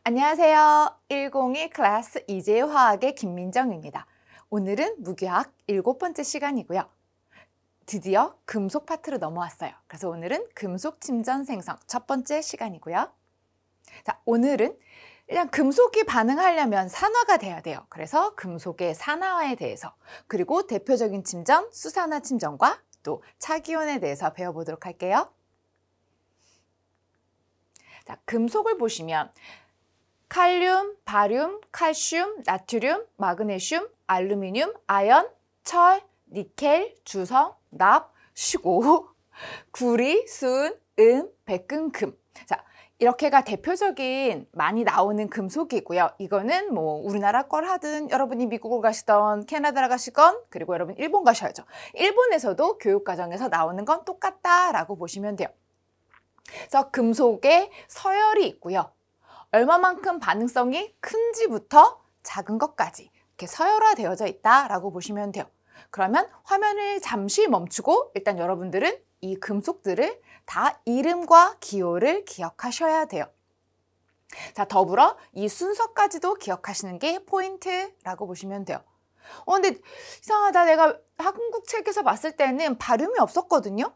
안녕하세요. 102 클래스 이재화학의 김민정입니다. 오늘은 무기학 7번째 시간이고요. 드디어 금속 파트로 넘어왔어요. 그래서 오늘은 금속 침전 생성 첫 번째 시간이고요. 자, 오늘은 일단 금속이 반응하려면 산화가 돼야 돼요. 그래서 금속의 산화에 대해서, 그리고 대표적인 침전, 수산화 침전과 또 차기온에 대해서 배워보도록 할게요. 자, 금속을 보시면 칼륨, 바륨, 칼슘, 나트륨, 마그네슘, 알루미늄, 아연, 철, 니켈, 주성, 납, 시고, 구리, 순, 백금, 금. 자, 이렇게가 대표적인 많이 나오는 금속이고요. 이거는 뭐 우리나라 걸 하든 여러분이 미국을 가시던 캐나다를 가시건, 그리고 여러분 일본 가셔야죠. 일본에서도 교육과정에서 나오는 건 똑같다라고 보시면 돼요. 그래서 금속에 서열이 있고요. 얼마만큼 반응성이 큰지부터 작은 것까지 이렇게 서열화되어져 있다라고 보시면 돼요. 그러면 화면을 잠시 멈추고 일단 여러분들은 이 금속들을 다 이름과 기호를 기억하셔야 돼요. 자, 더불어 이 순서까지도 기억하시는 게 포인트라고 보시면 돼요. 근데 이상하다. 내가 한국 책에서 봤을 때는 바륨이 없었거든요.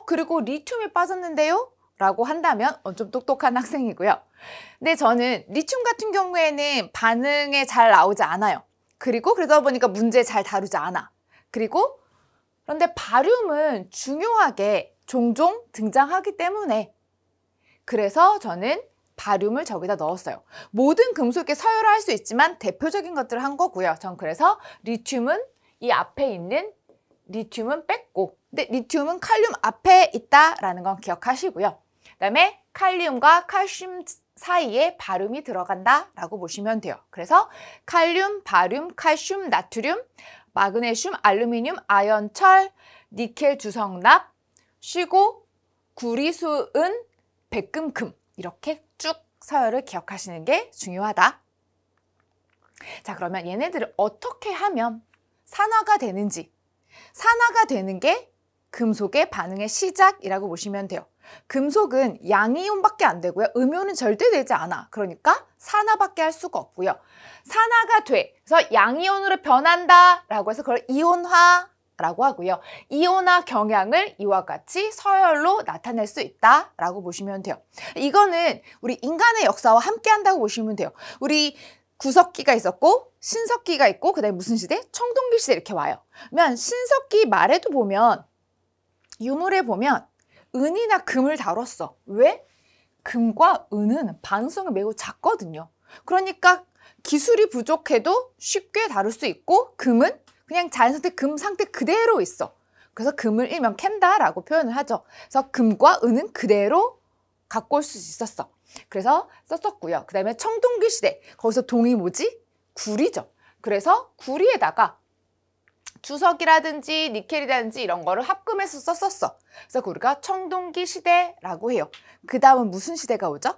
그리고 리튬이 빠졌는데요? 라고 한다면 좀 똑똑한 학생이고요. 근데 저는 리튬 같은 경우에는 반응에 잘 나오지 않아요. 그리고 그러다 보니까 문제 잘 다루지 않아. 그런데 바륨은 중요하게 종종 등장하기 때문에, 그래서 저는 바륨을 저기다 넣었어요. 모든 금속에 서열화할 수 있지만 대표적인 것들을 한 거고요. 전 그래서 리튬은 이 앞에 있는 리튬은 뺐고, 근데 리튬은 칼륨 앞에 있다라는 건 기억하시고요. 그다음에 칼륨과 칼슘 사이에 바륨이 들어간다라고 보시면 돼요. 그래서 칼륨, 바륨, 칼슘, 나트륨, 마그네슘, 알루미늄, 아연, 철, 니켈, 주성, 납, 시고, 구리, 수은, 백금, 금, 이렇게 쭉 서열을 기억하시는 게 중요하다. 자, 그러면 얘네들을 어떻게 하면 산화가 되는지, 산화가 되는 게 금속의 반응의 시작이라고 보시면 돼요. 금속은 양이온밖에 안 되고요. 음이온은 절대 되지 않아. 그러니까 산화밖에 할 수가 없고요. 산화가 돼. 그래서 양이온으로 변한다 라고 해서 그걸 이온화라고 하고요. 이온화 경향을 이와 같이 서열로 나타낼 수 있다라고 보시면 돼요. 이거는 우리 인간의 역사와 함께 한다고 보시면 돼요. 우리 구석기가 있었고 신석기가 있고, 그다음에 무슨 시대? 청동기 시대 이렇게 와요. 그러면 신석기 말에도 보면, 유물에 보면 은이나 금을 다뤘어. 왜? 금과 은은 반응성이 매우 작거든요. 그러니까 기술이 부족해도 쉽게 다룰 수 있고, 금은 그냥 자연상태 금 상태 그대로 있어. 그래서 금을 일명 캔다라고 표현을 하죠. 그래서 금과 은은 그대로 갖고 올 수 있었어. 그래서 썼었고요. 그 다음에 청동기 시대, 거기서 동이 뭐지? 구리죠. 그래서 구리에다가 주석이라든지 니켈이라든지 이런 거를 합금해서 썼었어. 그래서 우리가 청동기 시대라고 해요. 그 다음은 무슨 시대가 오죠?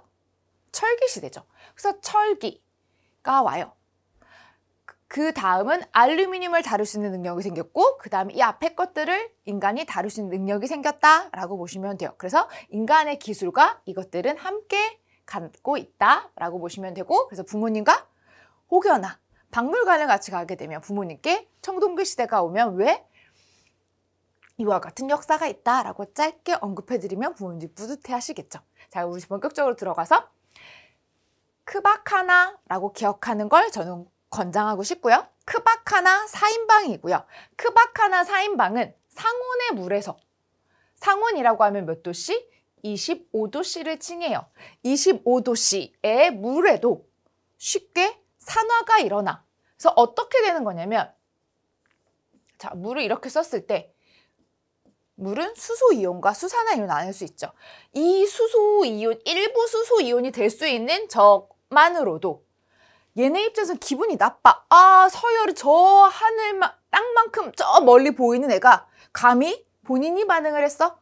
철기 시대죠. 그래서 철기가 와요. 그 다음은 알루미늄을 다룰 수 있는 능력이 생겼고, 그 다음에 이 앞에 것들을 인간이 다룰 수 있는 능력이 생겼다라고 보시면 돼요. 그래서 인간의 기술과 이것들은 함께 갖고 있다라고 보시면 되고, 그래서 부모님과 혹여나 박물관을 같이 가게 되면 부모님께 청동기 시대가 오면 왜? 이와 같은 역사가 있다라고 짧게 언급해드리면 부모님이 뿌듯해 하시겠죠. 자, 우리 본격적으로 들어가서 크바카나라고 기억하는 걸 저는 권장하고 싶고요. 크바카나 4인방이고요. 크바카나 4인방은 상온의 물에서, 상온이라고 하면 몇 도씨? 25도씨를 칭해요. 25도씨의 물에도 쉽게 산화가 일어나. 그래서 어떻게 되는 거냐면, 자, 물을 이렇게 썼을 때 물은 수소이온과 수산화이온을 나눌 수 있죠. 이 수소이온, 일부 수소이온이 될 수 있는 저만으로도 얘네 입장에서는 기분이 나빠. 서열이 저 하늘만, 땅만큼 저 멀리 보이는 애가 감히 본인이 반응을 했어?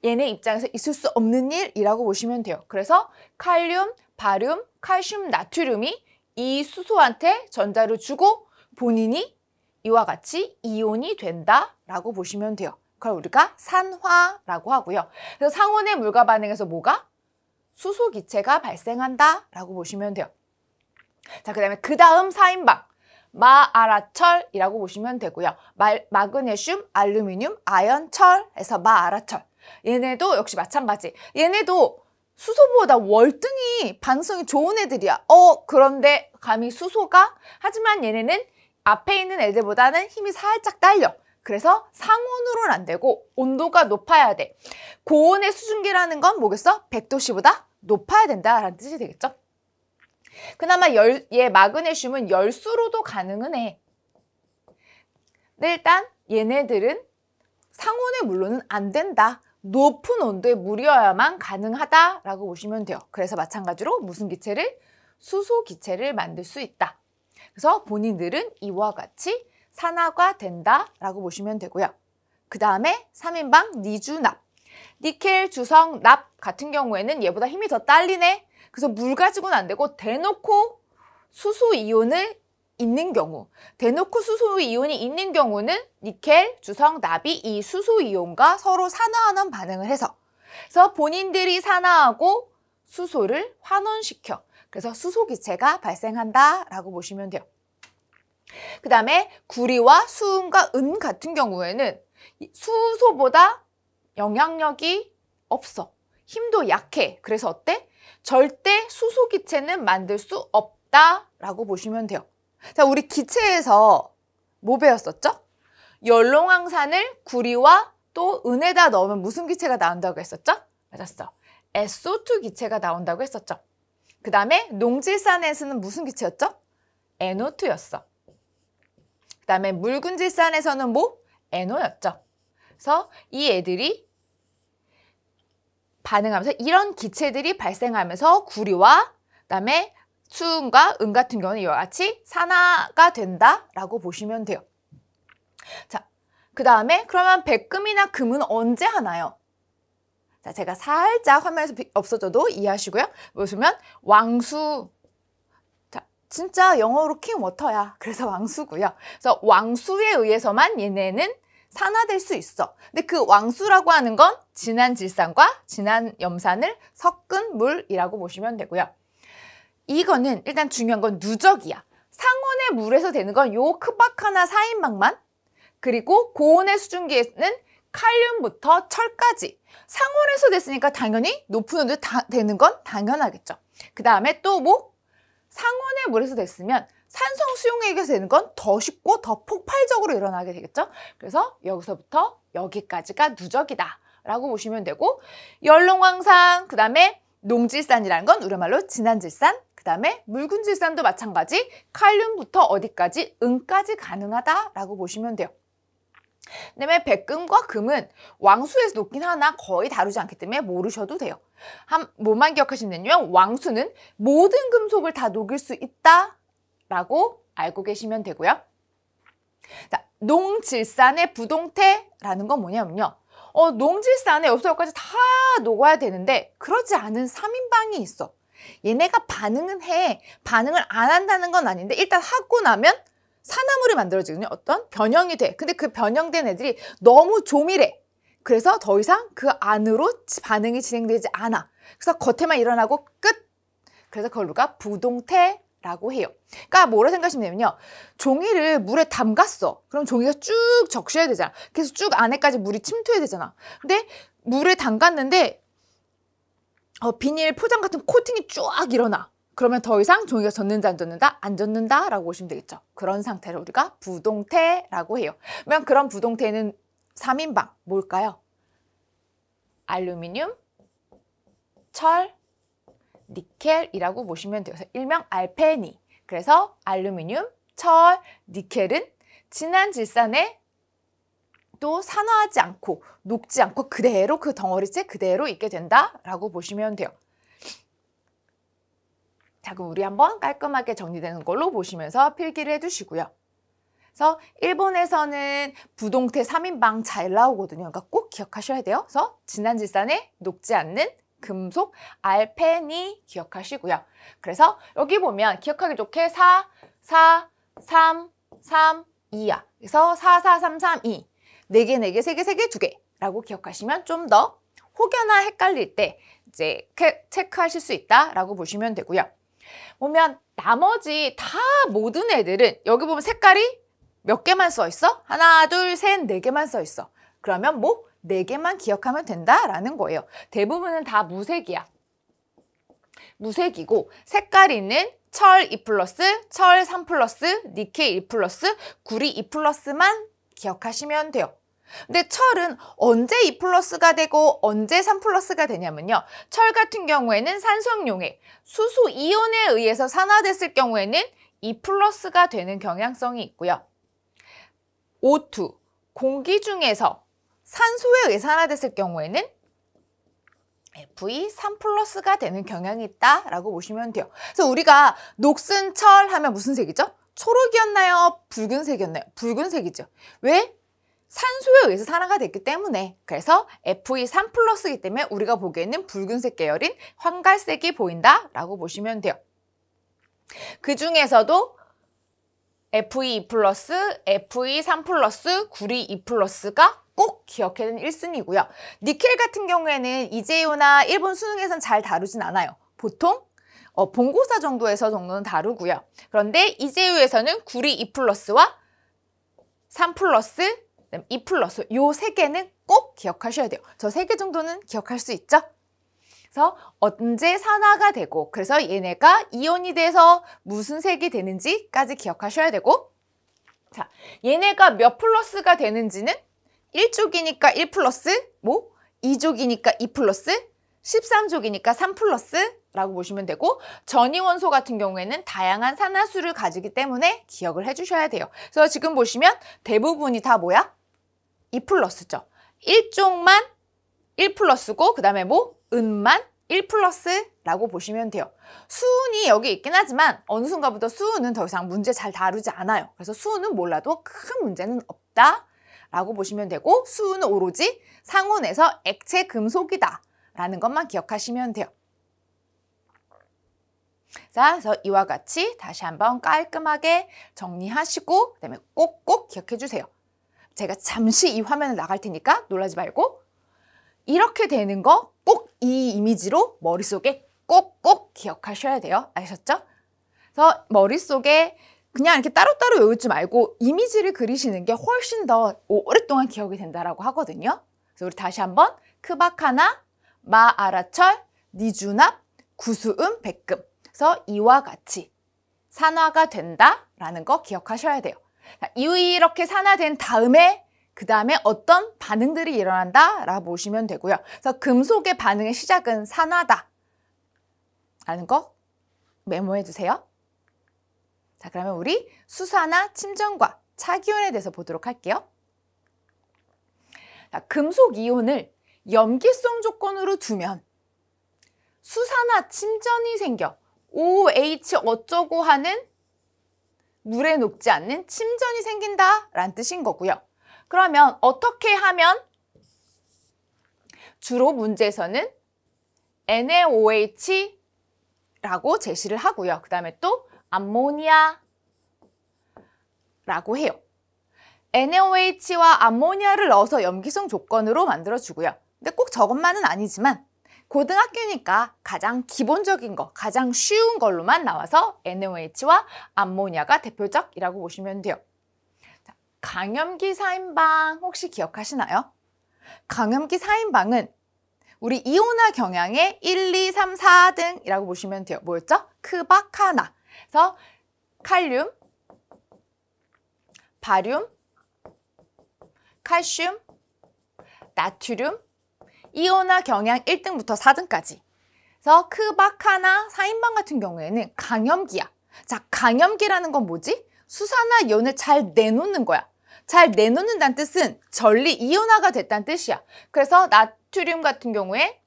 얘네 입장에서 있을 수 없는 일이라고 보시면 돼요. 그래서 칼륨, 바륨, 칼슘, 나트륨이 이 수소한테 전자를 주고 본인이 이와 같이 이온이 된다라고 보시면 돼요. 그걸 우리가 산화라고 하고요. 그래서 상온의 물과 반응해서 뭐가? 수소 기체가 발생한다 라고 보시면 돼요. 자, 그 다음에 그 다음 4인방 마아라철이라고 보시면 되고요. 마그네슘, 알루미늄, 아연, 철에서 마아라철. 얘네도 역시 마찬가지. 얘네도 수소보다 월등히 반응성이 좋은 애들이야. 그런데 감히 수소가? 하지만 얘네는 앞에 있는 애들보다는 힘이 살짝 딸려. 그래서 상온으로는 안 되고 온도가 높아야 돼. 고온의 수증기라는 건 뭐겠어? 100도씨보다 높아야 된다라는 뜻이 되겠죠? 그나마 얘 마그네슘은 열수로도 가능은 해. 근데 일단 얘네들은 상온의 물로는 안 된다. 높은 온도의 물이어야만 가능하다라고 보시면 돼요. 그래서 마찬가지로 무슨 기체를? 수소 기체를 만들 수 있다. 그래서 본인들은 이와 같이 산화가 된다라고 보시면 되고요. 그 다음에 3인방 니주납. 니켈, 주성, 납 같은 경우에는 얘보다 힘이 더 딸리네. 그래서 물 가지고는 안 되고 대놓고 수소 이온을 있는 경우, 대놓고 수소 이온이 있는 경우는 니켈, 주성, 납이 이 수소 이온과 서로 산화하는 반응을 해서 그래서 본인들이 산화하고 수소를 환원시켜. 그래서 수소 기체가 발생한다라고 보시면 돼요. 그 다음에 구리와 수은과 은 같은 경우에는 수소보다 영향력이 없어. 힘도 약해. 그래서 어때? 절대 수소 기체는 만들 수 없다라고 보시면 돼요. 자, 우리 기체에서 뭐 배웠었죠? 열롱황산을 구리와 또 은에다 넣으면 무슨 기체가 나온다고 했었죠? 맞았어. SO2 기체가 나온다고 했었죠. 그 다음에 농질산에서는 무슨 기체였죠? NO2였어. 그 다음에 묽은질산에서는 뭐? NO였죠. 그래서 이 애들이 반응하면서 이런 기체들이 발생하면서 구리와 그다음에 수은과 은 같은 경우는 이와 같이 산화가 된다라고 보시면 돼요. 자, 그 다음에 그러면 백금이나 금은 언제 하나요? 자, 제가 살짝 화면에서 없어져도 이해하시고요. 보시면 왕수. 자, 진짜 영어로 킹 워터야. 그래서 왕수고요. 그래서 왕수에 의해서만 얘네는 산화될 수 있어. 근데 그 왕수라고 하는 건 진한 질산과 진한 염산을 섞은 물이라고 보시면 되고요. 이거는 일단 중요한 건 누적이야. 상온의 물에서 되는 건 요 크박하나 4인방만, 그리고 고온의 수증기에는 칼륨부터 철까지. 상온에서 됐으니까 당연히 높은 온도에 되는 건 당연하겠죠. 그 다음에 또 뭐? 상온의 물에서 됐으면 산성 수용에 의해서 되는 건 더 쉽고 더 폭발적으로 일어나게 되겠죠. 그래서 여기서부터 여기까지가 누적이다 라고 보시면 되고, 열롱황산, 그 다음에 농질산이라는 건 우리말로 진한질산, 그 다음에 묽은질산도 마찬가지 칼륨부터 어디까지? 은까지 가능하다라고 보시면 돼요. 그 다음에 백금과 금은 왕수에서 녹긴 하나 거의 다루지 않기 때문에 모르셔도 돼요. 뭐만 기억하시면 되냐면 왕수는 모든 금속을 다 녹일 수 있다라고 알고 계시면 되고요. 자, 농질산의 부동태라는 건 뭐냐면요. 농질산에 여기서 여기까지 다 녹아야 되는데 그러지 않은 3인방이 있어. 얘네가 반응은 해. 반응을 안 한다는 건 아닌데 일단 하고 나면 산화물이 만들어지거든요. 어떤? 변형이 돼. 근데 그 변형된 애들이 너무 조밀해. 그래서 더 이상 그 안으로 반응이 진행되지 않아. 그래서 겉에만 일어나고 끝. 그래서 그걸 우리가 부동태라고 해요. 그러니까 뭐라 생각하시면 되면요. 종이를 물에 담갔어. 그럼 종이가 쭉 적셔야 되잖아. 그래서 쭉 안에까지 물이 침투해야 되잖아. 근데 물에 담갔는데 비닐 포장 같은 코팅이 쫙 일어나. 그러면 더 이상 종이가 젖는다 안 젖는다? 안 젖는다 라고 보시면 되겠죠. 그런 상태를 우리가 부동태라고 해요. 그러면 그런 부동태는 3인방 뭘까요? 알루미늄, 철, 니켈이라고 보시면 돼요. 그래서 일명 알페니. 그래서 알루미늄, 철, 니켈은 진한 질산에 또 산화하지 않고 녹지 않고 그대로 그 덩어리째 그대로 있게 된다라고 보시면 돼요. 자, 그럼 우리 한번 깔끔하게 정리되는 걸로 보시면서 필기를 해두시고요. 그래서 일본에서는 부동태 3인방 잘 나오거든요. 그러니까 꼭 기억하셔야 돼요. 그래서 진한 질산에 녹지 않는 금속 알페니 기억하시고요. 그래서 여기 보면 기억하기 좋게 4, 4, 3, 3, 2야. 그래서 4, 4, 3, 3, 2. 4개, 4개, 3개, 3개, 2개 라고 기억하시면 좀 더 혹여나 헷갈릴 때 이제 체크하실 수 있다라고 보시면 되고요. 보면 나머지 다 모든 애들은 여기 보면 색깔이 몇 개만 써 있어? 하나, 둘, 셋, 네 개만 써 있어. 그러면 뭐 네 개만 기억하면 된다라는 거예요. 대부분은 다 무색이야. 무색이고 색깔 있는 철 2+, 철 3+, 니켈 2+, 구리 2+만 기억하시면 돼요. 근데 철은 언제 2+가 되고 언제 3+가 되냐면요. 철 같은 경우에는 산성용해, 수소 이온에 의해서 산화됐을 경우에는 2+가 되는 경향성이 있고요. O2, 공기 중에서 산소에 의해 산화됐을 경우에는 Fe3+가 되는 경향이 있다라고 보시면 돼요. 그래서 우리가 녹슨 철 하면 무슨 색이죠? 초록이었나요? 붉은색이었나요? 붉은색이죠. 왜? 산소에 의해서 산화가 됐기 때문에. 그래서 Fe3+이기 때문에 우리가 보기에는 붉은색 계열인 황갈색이 보인다라고 보시면 돼요. 그 중에서도 Fe2+, Fe3+, 구리 2+가 꼭 기억해야 되는 1순위고요. 니켈 같은 경우에는 이재유나 일본 수능에선 잘 다루진 않아요. 보통 본고사 정도는 다루고요. 그런데 이재유에서는 구리 2+와 3+, 2+, 요 세 개는 꼭 기억하셔야 돼요. 저 세 개 정도는 기억할 수 있죠? 그래서 언제 산화가 되고 그래서 얘네가 이온이 돼서 무슨 색이 되는지까지 기억하셔야 되고, 자, 얘네가 몇 플러스가 되는지는 1족이니까 1+, 뭐 2족이니까 2+, 13족이니까 3+라고 보시면 되고, 전이원소 같은 경우에는 다양한 산화수를 가지기 때문에 기억을 해주셔야 돼요. 그래서 지금 보시면 대부분이 다 뭐야? 2+죠. 1족만 1+고 그 다음에 뭐? 은만 1+라고 보시면 돼요. 수은이 여기 있긴 하지만 어느 순간부터 수은은 더 이상 문제 잘 다루지 않아요. 그래서 수은은 몰라도 큰 문제는 없다 라고 보시면 되고, 수은은 오로지 상온에서 액체 금속이다 라는 것만 기억하시면 돼요. 자, 그래서 이와 같이 다시 한번 깔끔하게 정리하시고 그다음에 꼭꼭 기억해 주세요. 제가 잠시 이 화면을 나갈 테니까 놀라지 말고 이렇게 되는 거 꼭 이 이미지로 머릿속에 꼭꼭 기억하셔야 돼요. 아셨죠? 그래서 머릿속에 그냥 이렇게 따로따로 외우지 말고 이미지를 그리시는 게 훨씬 더 오랫동안 기억이 된다라고 하거든요. 그래서 우리 다시 한번 크바카나, 마아라철, 니주납, 구수음, 백금. 그래서 이와 같이 산화가 된다라는 거 기억하셔야 돼요. 자, 이렇게 산화된 다음에 그 다음에 어떤 반응들이 일어난다라고 보시면 되고요. 그래서 금속의 반응의 시작은 산화다 라는 거 메모해 주세요. 자, 그러면 우리 수산화 침전과 차기온에 대해서 보도록 할게요. 자, 금속 이온을 염기성 조건으로 두면 수산화 침전이 생겨. OH 어쩌고 하는 물에 녹지 않는 침전이 생긴다라는 뜻인 거고요. 그러면 어떻게 하면, 주로 문제에서는 NaOH라고 제시를 하고요. 그 다음에 또 암모니아라고 해요. NaOH와 암모니아를 넣어서 염기성 조건으로 만들어주고요. 근데 꼭 저것만은 아니지만 고등학교니까 가장 기본적인 거, 가장 쉬운 걸로만 나와서 NaOH와 암모니아가 대표적이라고 보시면 돼요. 자, 강염기 4인방 혹시 기억하시나요? 강염기 4인방은 우리 이온화 경향의 1, 2, 3, 4등이라고 보시면 돼요. 뭐였죠? 크바카나. 그래서 칼륨, 바륨, 칼슘, 나트륨, 이온화 경향 1등부터 4등까지. 그래서 크바카나 4인방 같은 경우에는 강염기야. 자, 강염기라는 건 뭐지? 수산화 이온을 잘 내놓는 거야. 잘 내놓는다는 뜻은 전리 이온화가 됐다는 뜻이야. 그래서 나트륨 같은 경우에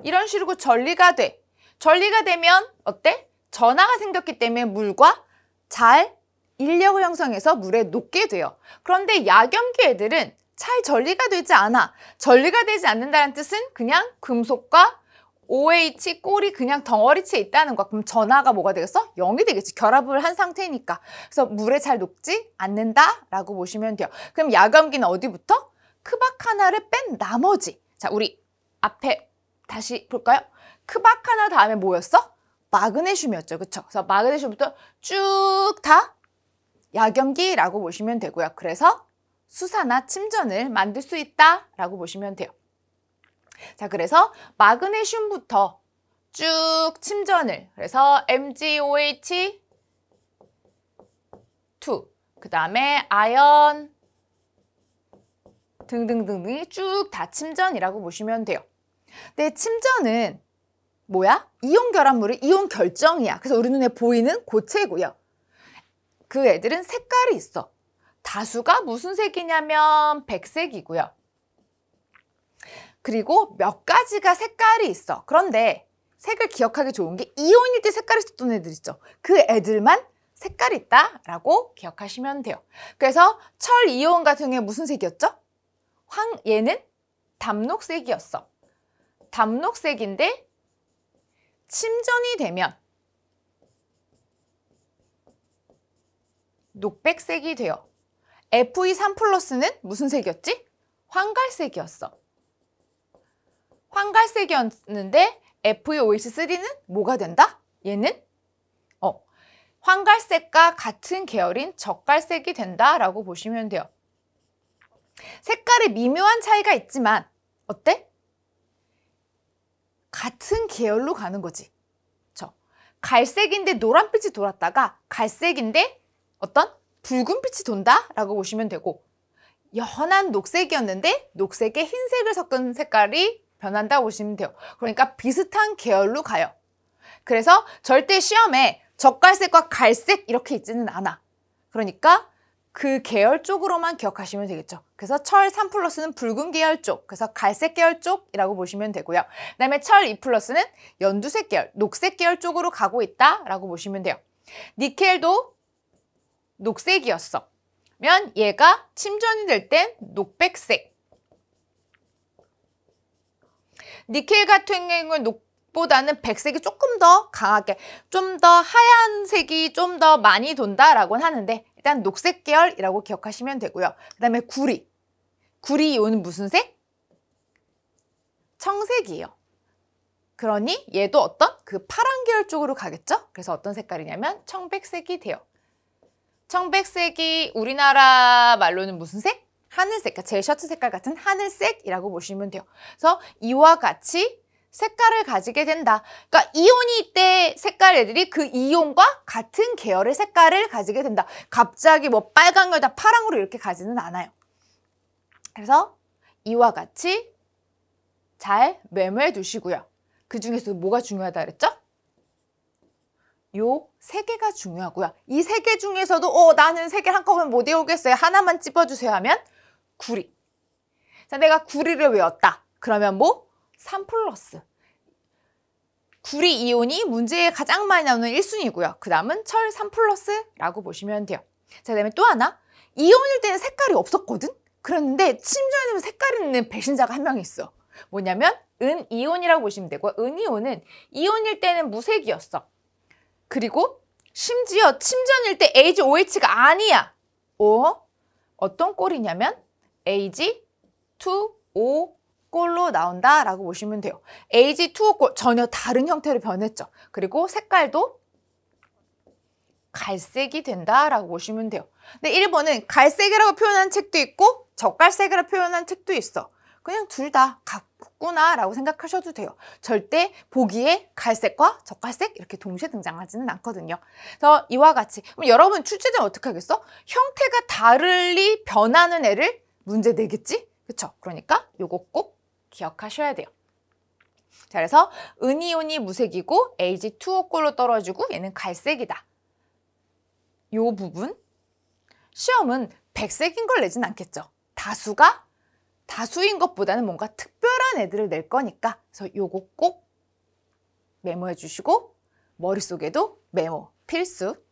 이런 식으로 전리가 돼. 전리가 되면 어때? 전하가 생겼기 때문에 물과 잘 인력을 형성해서 물에 녹게 돼요. 그런데 약염기 애들은 잘 전리가 되지 않아. 전리가 되지 않는다는 뜻은 그냥 금속과 OH 꼴이 그냥 덩어리치에 있다는 거야. 그럼 전하가 뭐가 되겠어? 0이 되겠지. 결합을 한 상태니까. 그래서 물에 잘 녹지 않는다라고 보시면 돼요. 그럼 약염기는 어디부터? 크바카나를 뺀 나머지. 자, 우리 앞에 다시 볼까요? 크박 하나 다음에 뭐였어? 마그네슘이었죠. 그쵸? 그래서 마그네슘부터 쭉 다 약염기라고 보시면 되고요. 그래서 수사나 침전을 만들 수 있다라고 보시면 돼요. 자, 그래서 마그네슘부터 쭉 침전을, 그래서 MgOH2, 그 다음에 아연 등등등등이 쭉 다 침전이라고 보시면 돼요. 근데 침전은 뭐야? 이온 결합물의 이온 결정이야. 그래서 우리 눈에 보이는 고체고요. 그 애들은 색깔이 있어. 다수가 무슨 색이냐면 백색이고요. 그리고 몇 가지가 색깔이 있어. 그런데 색을 기억하기 좋은 게 이온일 때 색깔이 있었던 애들 있죠. 그 애들만 색깔이 있다라고 기억하시면 돼요. 그래서 철 이온 같은 경우에 무슨 색이었죠? 얘는 담록색이었어. 담록색인데 침전이 되면 녹백색이 돼요. Fe3+는 무슨 색이었지? 황갈색이었어. 황갈색이었는데 FeOH3는 뭐가 된다? 얘는 황갈색과 같은 계열인 젓갈색이 된다라고 보시면 돼요. 색깔에 미묘한 차이가 있지만 어때? 같은 계열로 가는 거지. 갈색인데 노란빛이 돌았다가 갈색인데 어떤 붉은빛이 돈다라고 보시면 되고, 연한 녹색이었는데 녹색에 흰색을 섞은 색깔이 변한다고 보시면 돼요. 그러니까 비슷한 계열로 가요. 그래서 절대 시험에 젓갈색과 갈색 이렇게 있지는 않아. 그러니까 그 계열 쪽으로만 기억하시면 되겠죠. 그래서 철 3+는 붉은 계열 쪽, 그래서 갈색 계열 쪽이라고 보시면 되고요. 그 다음에 철 2+는 연두색 계열, 녹색 계열 쪽으로 가고 있다라고 보시면 돼요. 니켈도 녹색이었어. 면 얘가 침전이 될 땐 녹백색. 니켈 같은 경우는 녹보다는 백색이 조금 더 강하게, 좀 더 하얀색이 좀 더 많이 돈다라고는 하는데 일단 녹색 계열이라고 기억하시면 되고요. 그 다음에 구리. 구리 이온은 무슨 색? 청색이에요. 그러니 얘도 어떤 그 파란 계열 쪽으로 가겠죠? 그래서 어떤 색깔이냐면 청백색이 돼요. 청백색이 우리나라 말로는 무슨 색? 하늘색, 그러니까 제 셔츠 색깔 같은 하늘색이라고 보시면 돼요. 그래서 이와 같이 색깔을 가지게 된다. 그러니까 이온이 이때 색깔 애들이 그 이온과 같은 계열의 색깔을 가지게 된다. 갑자기 뭐 빨간 거다 파랑으로 이렇게 가지는 않아요. 그래서 이와 같이 잘 메모해 두시고요. 그 중에서 뭐가 중요하다 그랬죠? 요 세 개가 중요하고요. 이 세 개 중에서도 나는 세 개를 한꺼번에 못 외우겠어요. 하나만 찝어주세요 하면 구리. 자, 내가 구리를 외웠다. 그러면 뭐? 3+. 구리 이온이 문제에 가장 많이 나오는 1순위고요. 그 다음은 철 3+라고 보시면 돼요. 자, 그 다음에 또 하나. 이온일 때는 색깔이 없었거든? 그랬는데 침전이 되면 색깔이 있는 배신자가 한 명 있어. 뭐냐면 은이온이라고 보시면 되고, 은이온은 이온일 때는 무색이었어. 그리고 심지어 침전일 때 AgOH가 아니야. 어떤 꼴이냐면 Ag2O 꼴로 나온다라고 보시면 돼요. Ag2O 꼴 전혀 다른 형태로 변했죠. 그리고 색깔도 갈색이 된다라고 보시면 돼요. 근데 1번은 갈색이라고 표현한 책도 있고 젓갈색이라고 표현한 책도 있어. 그냥 둘 다 같구나라고 생각하셔도 돼요. 절대 보기에 갈색과 젓갈색 이렇게 동시에 등장하지는 않거든요. 그래서 이와 같이 그럼 여러분 출제자는 어떻게 하겠어? 형태가 다르리 변하는 애를 문제 내겠지? 그쵸? 그러니까 요거 꼭 기억하셔야 돼요. 자, 그래서 은이온이 무색이고 Ag2O꼴로 떨어지고 얘는 갈색이다. 요 부분 시험은 백색인 걸 내진 않겠죠. 다수인 것보다는 뭔가 특별한 애들을 낼 거니까 그래서 요거 꼭 메모해 주시고 머릿속에도 메모 필수.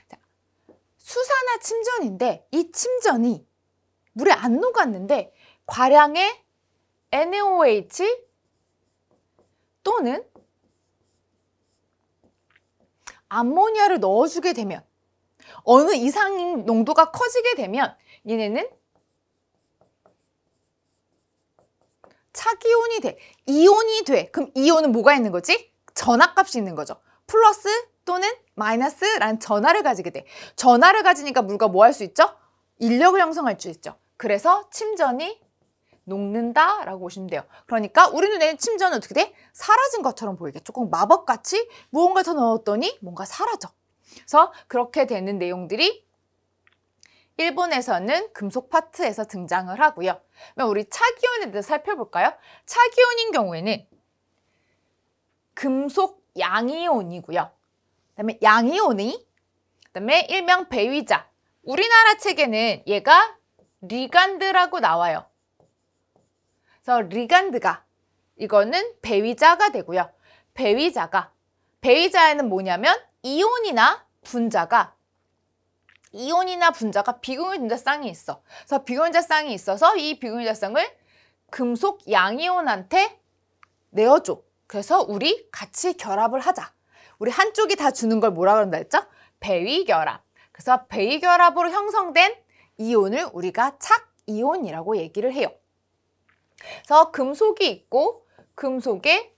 자, 수산화 침전인데 이 침전이 물에 안 녹았는데 과량의 NaOH 또는 암모니아를 넣어주게 되면 어느 이상인 농도가 커지게 되면 얘네는 차기온이 돼. 이온이 돼. 그럼 이온은 뭐가 있는 거지? 전하값이 있는 거죠. 플러스 또는 마이너스라는 전하를 가지게 돼. 전하를 가지니까 물과 뭐 할 수 있죠? 인력을 형성할 수 있죠. 그래서 침전이 녹는다라고 보시면 돼요. 그러니까 우리 눈에는 침전은 어떻게 돼? 사라진 것처럼 보이겠죠. 꼭 마법같이 무언가 더 넣었더니 뭔가 사라져. 그래서 그렇게 되는 내용들이 일본에서는 금속 파트에서 등장을 하고요. 그럼 우리 차기온에 대해서 살펴볼까요? 차기온인 경우에는 금속 양이온이고요. 그다음에 양이온이, 그다음에 일명 배위자. 우리나라 책에는 얘가 리간드라고 나와요. 그래서 리간드가 이거는 배위자가 되고요. 배위자에는 뭐냐면 이온이나 분자가 비공유전자쌍이 있어. 그래서 비공유전자쌍이 있어서 이 비공유전자쌍을 금속 양이온한테 내어줘. 그래서 우리 같이 결합을 하자. 우리 한쪽이 다 주는 걸 뭐라 그런다 했죠? 배위결합. 그래서 배위결합으로 형성된 이온을 우리가 착이온이라고 얘기를 해요. 그래서 금속이 있고 금속에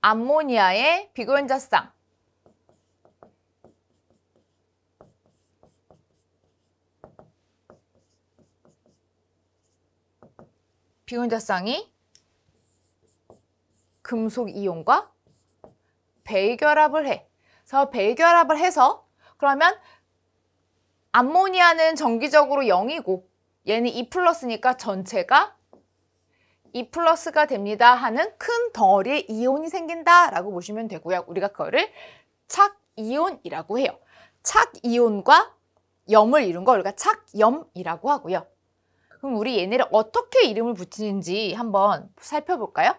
암모니아의 비공유전자쌍, 비공유전자쌍이 금속 이온과 배결합을 해. 그래서 배결합을 해서 그러면 암모니아는 정기적으로 0이고 얘는 2+니까 전체가 2+가 됩니다 하는 큰 덩어리의 이온이 생긴다라고 보시면 되고요. 우리가 그거를 착이온이라고 해요. 착이온과 염을 이룬 거 우리가 착염이라고 하고요. 그럼 우리 얘네를 어떻게 이름을 붙이는지 한번 살펴볼까요?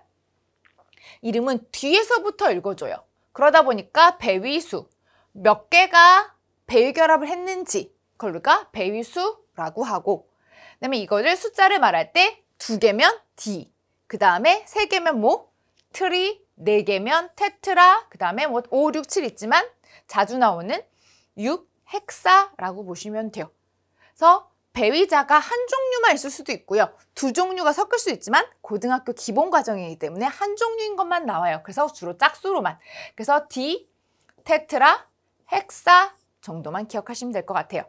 이름은 뒤에서부터 읽어줘요. 그러다 보니까 배위수, 몇 개가 배위결합을 했는지 그걸 우리가 배위수라고 하고, 그 다음에 이거를 숫자를 말할 때 2개면 D, 그 다음에 3개면 뭐? 트리, 4개면 테트라, 그 다음에 뭐 5, 6, 7 있지만 자주 나오는 6, 헥사라고 보시면 돼요. 그래서 배위자가 한 종류만 있을 수도 있고요. 2종류가 섞일 수 있지만 고등학교 기본 과정이기 때문에 한 종류인 것만 나와요. 그래서 주로 짝수로만. 그래서 D, 테트라, 헥사 정도만 기억하시면 될 것 같아요.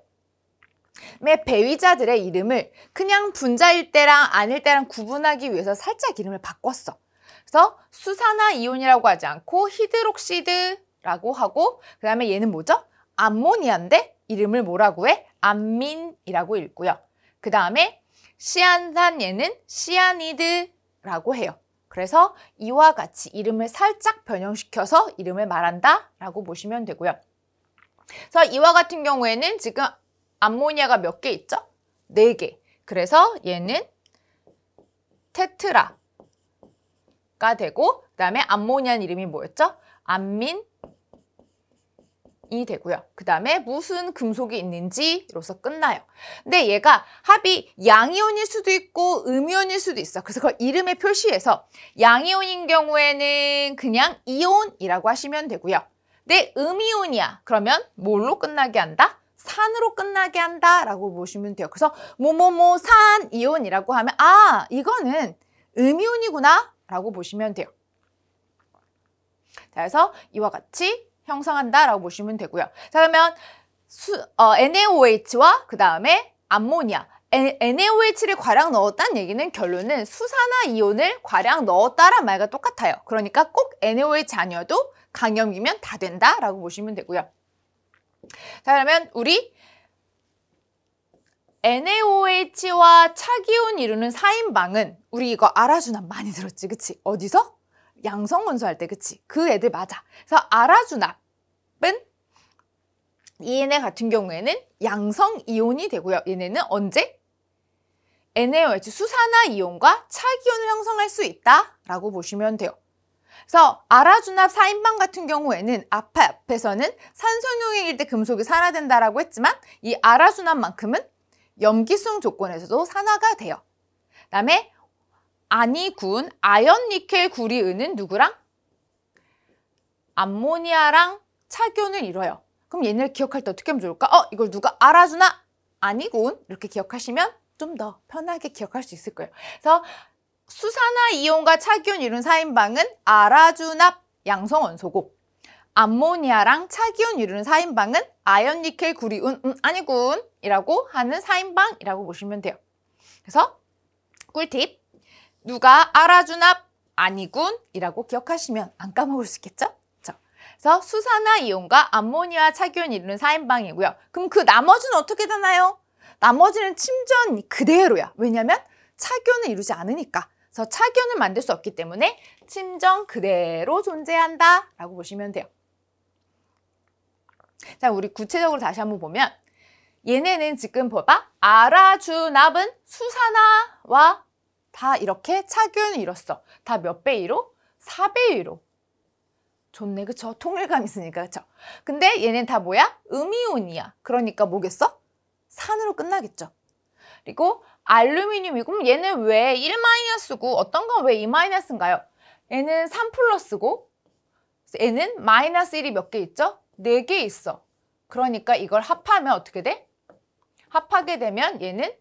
배위자들의 이름을 그냥 분자일 때랑 아닐 때랑 구분하기 위해서 살짝 이름을 바꿨어. 그래서 수산화 이온이라고 하지 않고 히드록시드라고 하고, 그 다음에 얘는 뭐죠? 암모니아인데 이름을 뭐라고 해? 암민이라고 읽고요. 그 다음에 시안산 얘는 시아니드라고 해요. 그래서 이와 같이 이름을 살짝 변형시켜서 이름을 말한다라고 보시면 되고요. 그래서 이와 같은 경우에는 지금 암모니아가 몇 개 있죠? 4개. 그래서 얘는 테트라가 되고, 그 다음에 암모니아는 이름이 뭐였죠? 암민이 되고요. 그 다음에 무슨 금속이 있는지로서 끝나요. 근데 얘가 합이 양이온일 수도 있고 음이온일 수도 있어. 그래서 그걸 이름에 표시해서 양이온인 경우에는 그냥 이온이라고 하시면 되고요. 근데 음이온이야. 그러면 뭘로 끝나게 한다? 산으로 끝나게 한다라고 보시면 돼요. 그래서 뭐뭐뭐 산 이온이라고 하면 아, 이거는 음이온이구나 라고 보시면 돼요. 자, 그래서 이와 같이 형성한다라고 보시면 되고요. 자, 그러면 NaOH와 그 다음에 암모니아, NaOH를 과량 넣었다는 얘기는 결론은 수산화 이온을 과량 넣었다란 말과 똑같아요. 그러니까 꼭 NaOH 아니어도 강염이면 다 된다라고 보시면 되고요. 자, 그러면 우리 NaOH와 착이온 이루는 4인방은 우리 이거 아라주납 많이 들었지, 그치? 어디서? 양성원소 할 때, 그치? 그 애들 맞아. 그래서 아라주납은 얘네 같은 경우에는 양성이온이 되고요. 얘네는 언제? NaOH 수산화 이온과 착이온을 형성할 수 있다라고 보시면 돼요. 그래서 아라주납 4인방 같은 경우에는 앞에서는 산소용액일 때 금속이 산화된다라고 했지만 이 아라주납만큼은 염기성 조건에서도 산화가 돼요. 그 다음에 아니군, 아연, 니켈, 구리, 은은 누구랑? 암모니아랑 착이온을 이뤄요. 그럼 얘네를 기억할 때 어떻게 하면 좋을까? 이걸 누가 아라주납, 아니군 이렇게 기억하시면 좀 더 편하게 기억할 수 있을 거예요. 그래서 수산화이온과 차기온 이룬 사인방은 아라주납 양성원소고, 암모니아랑 차기온 이루는 사인방은 아연, 니켈, 구리운, 아니군 이라고 하는 사인방이라고 보시면 돼요. 그래서 꿀팁, 누가 아라주납 아니군 이라고 기억하시면 안 까먹을 수 있겠죠? 그래서 수산화이온과 암모니아, 차기온 이루는 사인방이고요. 그럼 그 나머지는 어떻게 되나요? 나머지는 침전 그대로야. 왜냐면 차기온을 이루지 않으니까. 그래서 차기온을 만들 수 없기 때문에 침전 그대로 존재한다 라고 보시면 돼요. 자, 우리 구체적으로 다시 한번 보면 얘네는 지금 봐봐. 아라주납은 수산화와 다 이렇게 차기온을 이뤘어. 다 몇 배 1로? 4배 1로. 좋네, 그쵸? 통일감 있으니까, 그쵸? 근데 얘는 다 뭐야? 음이온이야. 그러니까 뭐겠어? 산으로 끝나겠죠. 그리고 알루미늄이고, 얘는 왜 1-고 어떤 건 왜 2-인가요? 얘는 3+고 얘는 -1이 몇 개 있죠? 4개 있어. 그러니까 이걸 합하면 어떻게 돼? 합하게 되면 얘는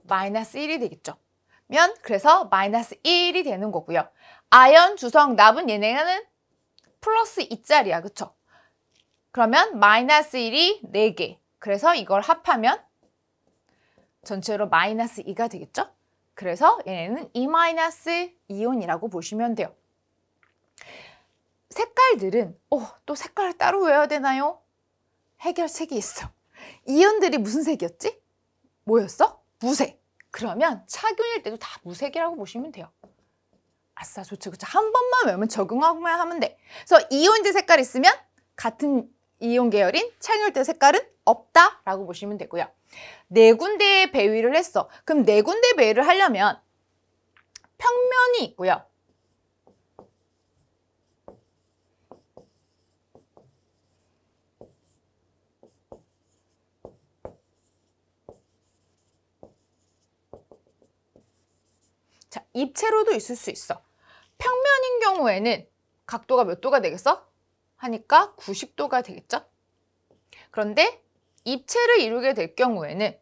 -1이 되겠죠. 그래서 -1이 되는 거고요. 아연, 주성, 납은 얘네는 +2짜리야. 그쵸? 그러면 -1이 4개. 그래서 이걸 합하면 전체로 -2가 되겠죠? 그래서 얘네는 2-이온이라고 보시면 돼요. 색깔들은 또 색깔을 따로 외워야 되나요? 해결책이 있어. 이온들이 무슨 색이었지? 뭐였어? 무색. 그러면 차균일 때도 다 무색이라고 보시면 돼요. 아싸, 좋죠. 그쵸? 한 번만 외우면 적응하고만 하면 돼. 그래서 이온제 색깔 있으면 같은 이온 계열인 차균일 색깔은 없다라고 보시면 되고요. 4군데의 배위를 했어. 그럼 4군데 배위를 하려면 평면이 있고요. 자, 입체로도 있을 수 있어. 평면인 경우에는 각도가 몇 도가 되겠어? 하니까 90도가 되겠죠? 그런데 입체를 이루게 될 경우에는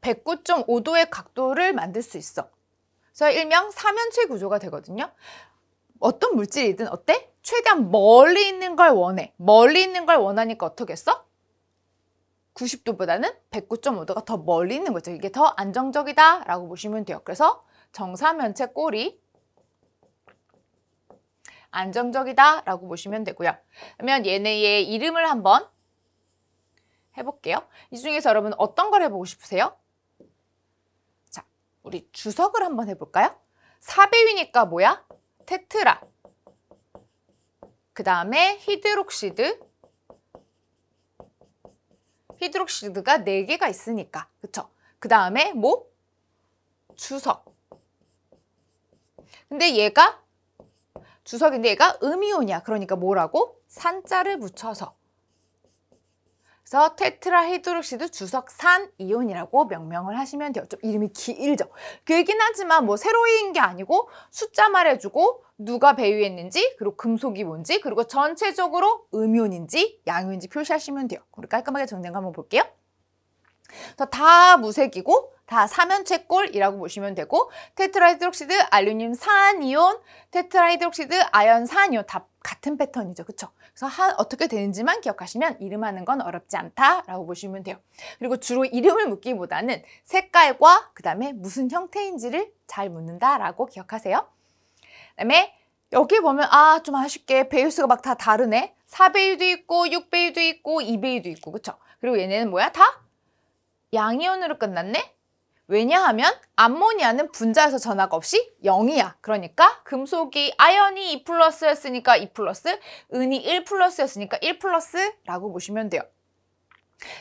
109.5도의 각도를 만들 수 있어. 그래서 일명 삼연체 구조가 되거든요. 어떤 물질이든 어때? 최대한 멀리 있는 걸 원해. 멀리 있는 걸 원하니까 어떻게 했어? 90도보다는 109.5도가 더 멀리 있는 거죠. 이게 더 안정적이다 라고 보시면 돼요. 그래서 정사면체 꼴이 안정적이다 라고 보시면 되고요. 그러면 얘네의 이름을 한번 해볼게요. 이 중에서 여러분 어떤 걸 해보고 싶으세요? 자, 우리 주석을 한번 해볼까요? 4배위니까 뭐야? 테트라. 그 다음에 히드록시드가 4개가 있으니까. 그쵸? 그 다음에 뭐? 주석. 근데 얘가 주석인데 얘가 음이온이야. 그러니까 뭐라고? 산자를 붙여서. 그래서 테트라히드록시드 주석산 이온이라고 명명을 하시면 돼요. 좀 이름이 길죠. 길긴 하지만 뭐 새로인 게 아니고 숫자 말해주고 누가 배위했는지 그리고 금속이 뭔지 그리고 전체적으로 음이온인지 양이온인지 표시하시면 돼요. 우리 깔끔하게 정리한 거 한번 볼게요. 다 무색이고 다 삼연체꼴이라고 보시면 되고 테트라히드록시드 알루미늄 산이온, 테트라히드록시드 아연 산이온 다 같은 패턴이죠. 그쵸? 그래서 어떻게 되는지만 기억하시면 이름하는 건 어렵지 않다라고 보시면 돼요. 그리고 주로 이름을 묻기보다는 색깔과 그 다음에 무슨 형태인지를 잘 묻는다라고 기억하세요. 그 다음에 여기 보면 좀 아쉽게 배유수가 막 다 다르네. 4배유도 있고 6배유도 있고 2배유도 있고 그쵸? 그리고 얘네는 뭐야? 다 양이온으로 끝났네? 왜냐하면 암모니아는 분자에서 전하가 없이 0이야. 그러니까 금속이 아연이 2+였으니까 2+, 은이 1+였으니까 1+라고 보시면 돼요.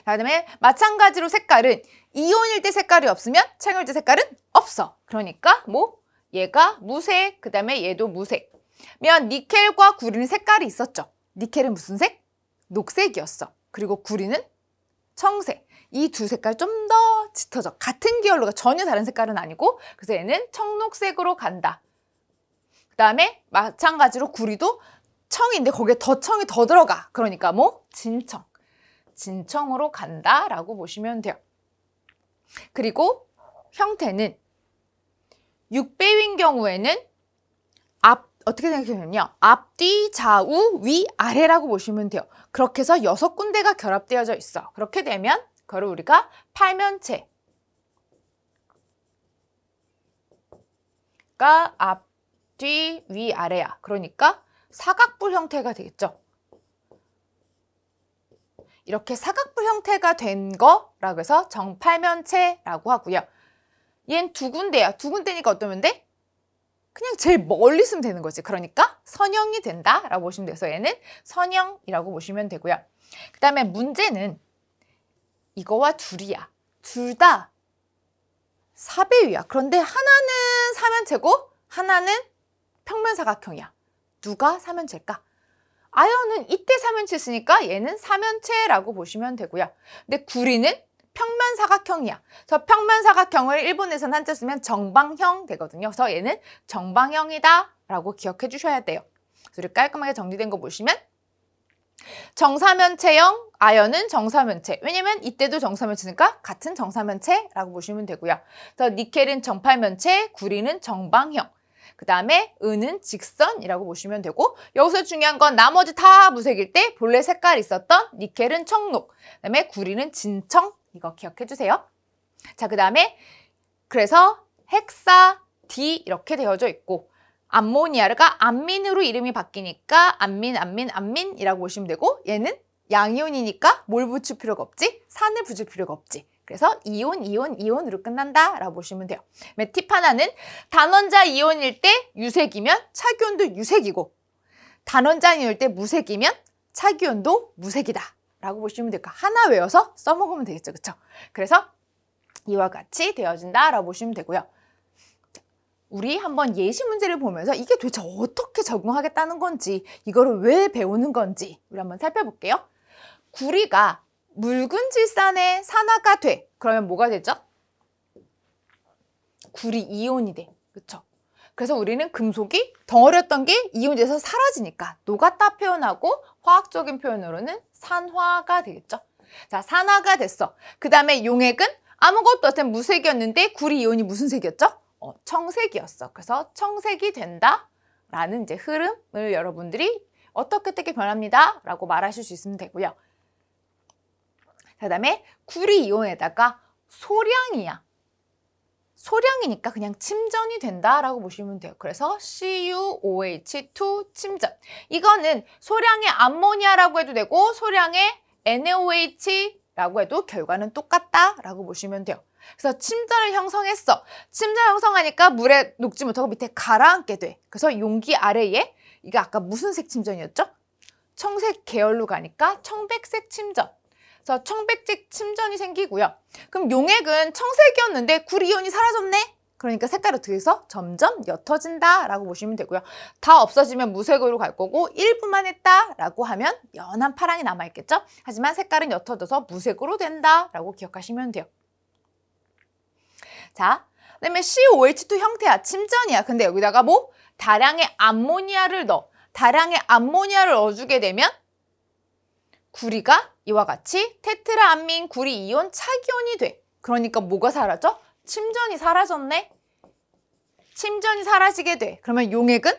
자, 그다음에 마찬가지로 색깔은 이온일 때 색깔이 없으면 차균일 때 색깔은 없어. 그러니까 뭐 얘가 무색, 그 다음에 얘도 무색. 면 니켈과 구리는 색깔이 있었죠. 니켈은 무슨 색? 녹색이었어. 그리고 구리는 청색. 이 두 색깔 좀 더 짙어져. 같은 계열로가 전혀 다른 색깔은 아니고 그래서 얘는 청록색으로 간다. 그 다음에 마찬가지로 구리도 청인데 거기에 더 청이 더 들어가. 그러니까 뭐 진청. 진청으로 간다라고 보시면 돼요. 그리고 형태는 6배위인 경우에는 어떻게 생각하면요. 앞뒤, 좌우, 위, 아래라고 보시면 돼요. 그렇게 해서 6군데가 결합되어져 있어. 그렇게 되면 그걸 우리가 팔면체가 앞, 뒤, 위, 아래야. 그러니까 사각뿔 형태가 되겠죠. 이렇게 사각뿔 형태가 된 거라고 해서 정팔면체라고 하고요. 얘는 2군데야. 2군데니까 어떠면 돼? 그냥 제일 멀리 있으면 되는 거지. 그러니까 선형이 된다라고 보시면 돼서 얘는 선형이라고 보시면 되고요. 그 다음에 문제는 이거와 둘이야. 둘 다 4배위야. 그런데 하나는 사면체고 하나는 평면사각형이야. 누가 사면체일까? 아연은 이때 사면체였으니까 얘는 사면체라고 보시면 되고요. 근데 구리는 평면사각형이야. 저 평면사각형을 일본에서는 한자 쓰면 정방형 되거든요. 그래서 얘는 정방형이다 라고 기억해 주셔야 돼요. 그래서 이렇게 깔끔하게 정리된 거 보시면 정사면체형 아연은 정사면체. 왜냐면 이때도 정사면체니까 같은 정사면체라고 보시면 되고요. 그래서 니켈은 정팔면체, 구리는 정방형. 그 다음에 은은 직선이라고 보시면 되고 여기서 중요한 건 나머지 다 무색일 때 본래 색깔이 있었던 니켈은 청록, 그 다음에 구리는 진청. 이거 기억해 주세요. 자, 그 다음에 그래서 헥사, D 이렇게 되어져 있고 암모니아가 암민으로 이름이 바뀌니까 암민이라고 보시면 되고 얘는 양이온이니까 뭘 붙일 필요가 없지? 산을 붙일 필요가 없지. 그래서 이온으로 끝난다라고 보시면 돼요. 팁 하나는 단원자 이온일 때 유색이면 차기온도 유색이고 단원자 이온일 때 무색이면 차기온도 무색이다 라고 보시면 될까? 하나 외워서 써먹으면 되겠죠. 그쵸? 그래서 이와 같이 되어진다라고 보시면 되고요. 우리 한번 예시 문제를 보면서 이게 도대체 어떻게 적용하겠다는 건지 이거를 왜 배우는 건지 우리 한번 살펴볼게요. 구리가 묽은 질산의 산화가 돼. 그러면 뭐가 되죠? 구리 이온이 돼. 그쵸? 그래서 우리는 금속이 덩어리였던 게 이온이 돼서 사라지니까 녹았다 표현하고 화학적인 표현으로는 산화가 되겠죠. 자, 산화가 됐어. 그 다음에 용액은 아무것도 없던 무색이었는데 구리 이온이 무슨 색이었죠? 청색이었어. 그래서 청색이 된다라는 이제 흐름을 여러분들이 어떻게 변합니다 라고 말하실 수 있으면 되고요. 그 다음에 구리 이온에다가 소량이야. 소량이니까 그냥 침전이 된다라고 보시면 돼요. 그래서 CuOH2 침전. 이거는 소량의 암모니아라고 해도 되고 소량의 NaOH라고 해도 결과는 똑같다라고 보시면 돼요. 그래서 침전을 형성했어. 침전 형성하니까 물에 녹지 못하고 밑에 가라앉게 돼. 그래서 용기 아래에 이게 아까 무슨 색 침전이었죠? 청색 계열로 가니까 청백색 침전. 그래서 청백색 침전이 생기고요. 그럼 용액은 청색이었는데 구리이온이 사라졌네? 그러니까 색깔이 어떻게 해서 점점 옅어진다라고 보시면 되고요. 다 없어지면 무색으로 갈 거고 일부만 했다라고 하면 연한 파랑이 남아있겠죠? 하지만 색깔은 옅어져서 무색으로 된다라고 기억하시면 돼요. 자, 그다음에 COH2 형태야. 침전이야. 근데 여기다가 뭐? 다량의 암모니아를 넣어. 다량의 암모니아를 넣어주게 되면 구리가 이와 같이 테트라암민 구리 이온 차기온이 돼. 그러니까 뭐가 사라져? 침전이 사라졌네. 침전이 사라지게 돼. 그러면 용액은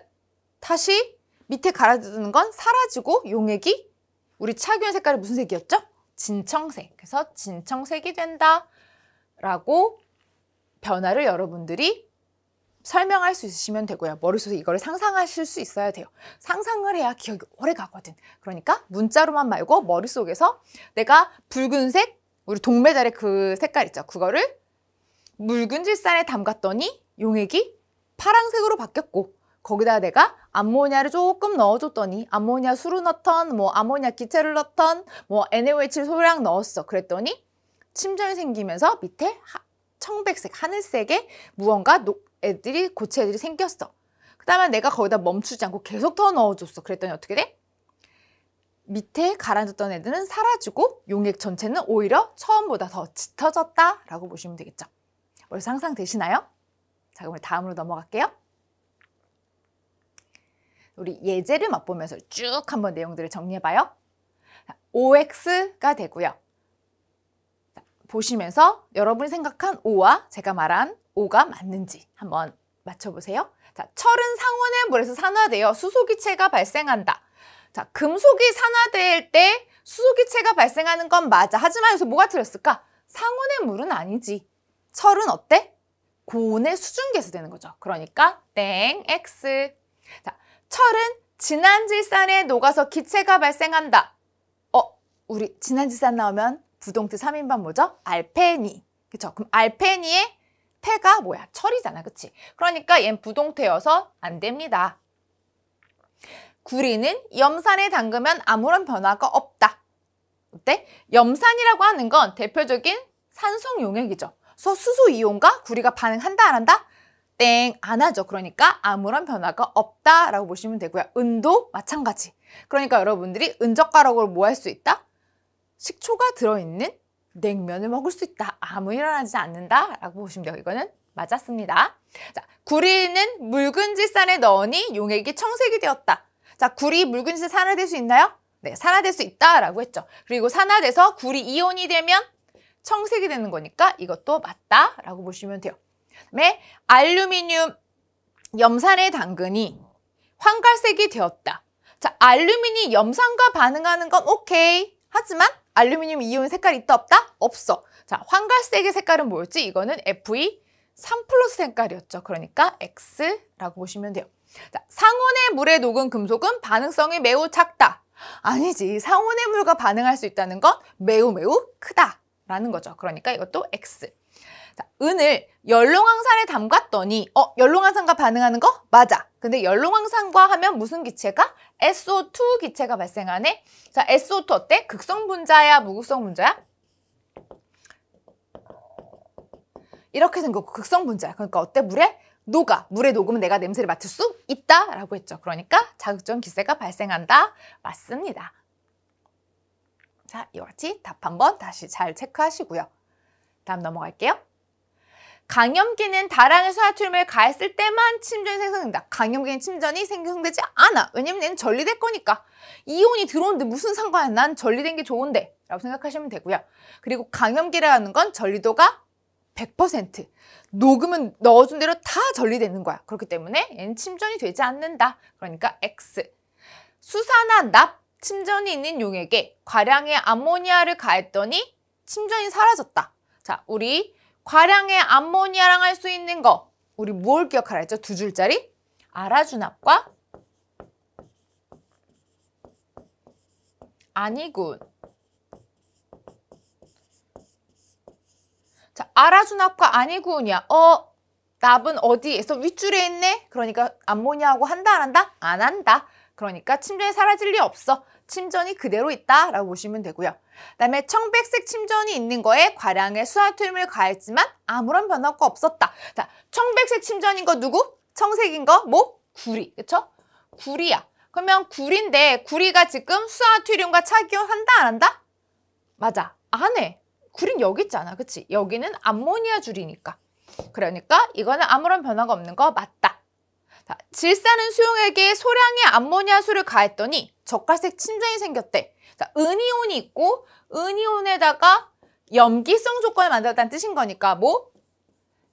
다시 밑에 가라앉는 건 사라지고 용액이 우리 차기온 색깔이 무슨 색이었죠? 진청색. 그래서 진청색이 된다라고 변화를 여러분들이 설명할 수 있으시면 되고요. 머릿속에 이걸 상상하실 수 있어야 돼요. 상상을 해야 기억이 오래 가거든. 그러니까 문자로만 말고 머릿속에서 내가 붉은색, 우리 동메달의 그 색깔 있죠. 그거를 묽은 질산에 담갔더니 용액이 파란색으로 바뀌었고 거기다 내가 암모니아를 조금 넣어줬더니 암모니아 수를 넣던 뭐 아모니아 기체를 넣던 뭐 NaOH 소량 넣었어. 그랬더니 침전이 생기면서 밑에 청백색, 하늘색의 무언가 고체 애들이 생겼어. 그 다음에 내가 거기다 멈추지 않고 계속 더 넣어줬어. 그랬더니 어떻게 돼? 밑에 가라앉았던 애들은 사라지고 용액 전체는 오히려 처음보다 더 짙어졌다라고 보시면 되겠죠. 머릿속 상상되시나요? 자, 그럼 다음으로 넘어갈게요. 우리 예제를 맛보면서 쭉 한번 내용들을 정리해봐요. OX가 되고요. 보시면서 여러분이 생각한 O와 제가 말한 O가 맞는지 한번 맞춰보세요. 자, 철은 상온의 물에서 산화되어 수소기체가 발생한다. 자, 금속이 산화될 때 수소기체가 발생하는 건 맞아. 하지만 여기서 뭐가 틀렸을까? 상온의 물은 아니지. 철은 어때? 고온의 수증기에서 되는 거죠. 그러니까 땡, X. 자, 철은 진한질산에 녹아서 기체가 발생한다. 우리 진한질산 나오면 부동태 3인반 뭐죠? 알페니. 그쵸? 그럼 알페니의 폐가 뭐야? 철이잖아. 그치? 그러니까 얜 부동태여서 안 됩니다. 구리는 염산에 담그면 아무런 변화가 없다. 어때? 염산이라고 하는 건 대표적인 산성 용액이죠. 그래서 수소 이온과 구리가 반응한다, 안 한다? 땡, 안 하죠. 그러니까 아무런 변화가 없다라고 보시면 되고요. 은도 마찬가지. 그러니까 여러분들이 은젓가락으로 뭐 할 수 있다? 식초가 들어있는 냉면을 먹을 수 있다. 아무 일어나지 않는다라고 보시면 돼요. 이거는 맞았습니다. 자, 구리는 묽은 질산에 넣으니 용액이 청색이 되었다. 자, 구리 묽은 질산 산화될 수 있나요? 네, 산화될 수 있다라고 했죠. 그리고 산화돼서 구리 이온이 되면 청색이 되는 거니까 이것도 맞다라고 보시면 돼요. 그다음에 알루미늄 염산에 담그니 황갈색이 되었다. 자, 알루미늄이 염산과 반응하는 건 오케이. 하지만 알루미늄 이온 색깔이 있다 없다? 없어. 자, 황갈색의 색깔은 뭐였지? 이거는 Fe3+ 색깔이었죠. 그러니까 X라고 보시면 돼요. 자, 상온의 물에 녹은 금속은 반응성이 매우 작다. 아니지. 상온의 물과 반응할 수 있다는 건 매우 크다라는 거죠. 그러니까 이것도 X. 자, 은을 연롱황산에 담갔더니 연롱황산과 반응하는 거? 맞아. 근데 연롱황산과 하면 무슨 기체가? SO2 기체가 발생하네. 자, SO2 어때? 극성 분자야, 무극성 분자야? 이렇게 생겼고 극성 분자야. 그러니까 어때? 물에 녹아. 물에 녹으면 내가 냄새를 맡을 수 있다라고 했죠. 그러니까 자극적 기세가 발생한다. 맞습니다. 자, 이와 같이 답 한번 다시 잘 체크하시고요. 다음 넘어갈게요. 강염기는 다량의 소나트륨을 가했을 때만 침전이 생성된다. 강염기는 침전이 생성되지 않아. 왜냐면 얘는 전리될 거니까. 이온이 들어오는데 무슨 상관이야. 난 전리된 게 좋은데 라고 생각하시면 되고요. 그리고 강염기라는 건 전리도가 100%. 녹으면 넣어준 대로 다 전리되는 거야. 그렇기 때문에 얘는 침전이 되지 않는다. 그러니까 X. 수산화 납 침전이 있는 용액에 과량의 암모니아를 가했더니 침전이 사라졌다. 자, 우리 과량의 암모니아랑 할 수 있는 거 우리 뭘 기억하라 했죠? 두 줄짜리 아라주납과 아니군. 자, 아라주납과 아니군이야. 납은 어디에서 윗줄에 있네? 그러니까 암모니아하고 한다 안 한다? 안 한다. 그러니까 침전이 사라질 리 없어. 침전이 그대로 있다라고 보시면 되고요. 그다음에 청백색 침전이 있는 거에 과량의 수나트륨을 가했지만 아무런 변화가 없었다. 자, 청백색 침전인 거 누구? 청색인 거 뭐? 구리. 그쵸? 구리야. 그러면 구리인데 구리가 지금 수나트륨과 착용한다 안 한다? 맞아. 안 해. 구린 여기 있잖아. 그치? 여기는 암모니아 줄이니까. 그러니까 이거는 아무런 변화가 없는 거 맞다. 자, 질산은 수용액에 소량의 암모니아 수를 가했더니 젓갈색 침전이 생겼대. 자, 은이온이 있고 은이온에다가 염기성 조건을 만들었다는 뜻인 거니까 뭐?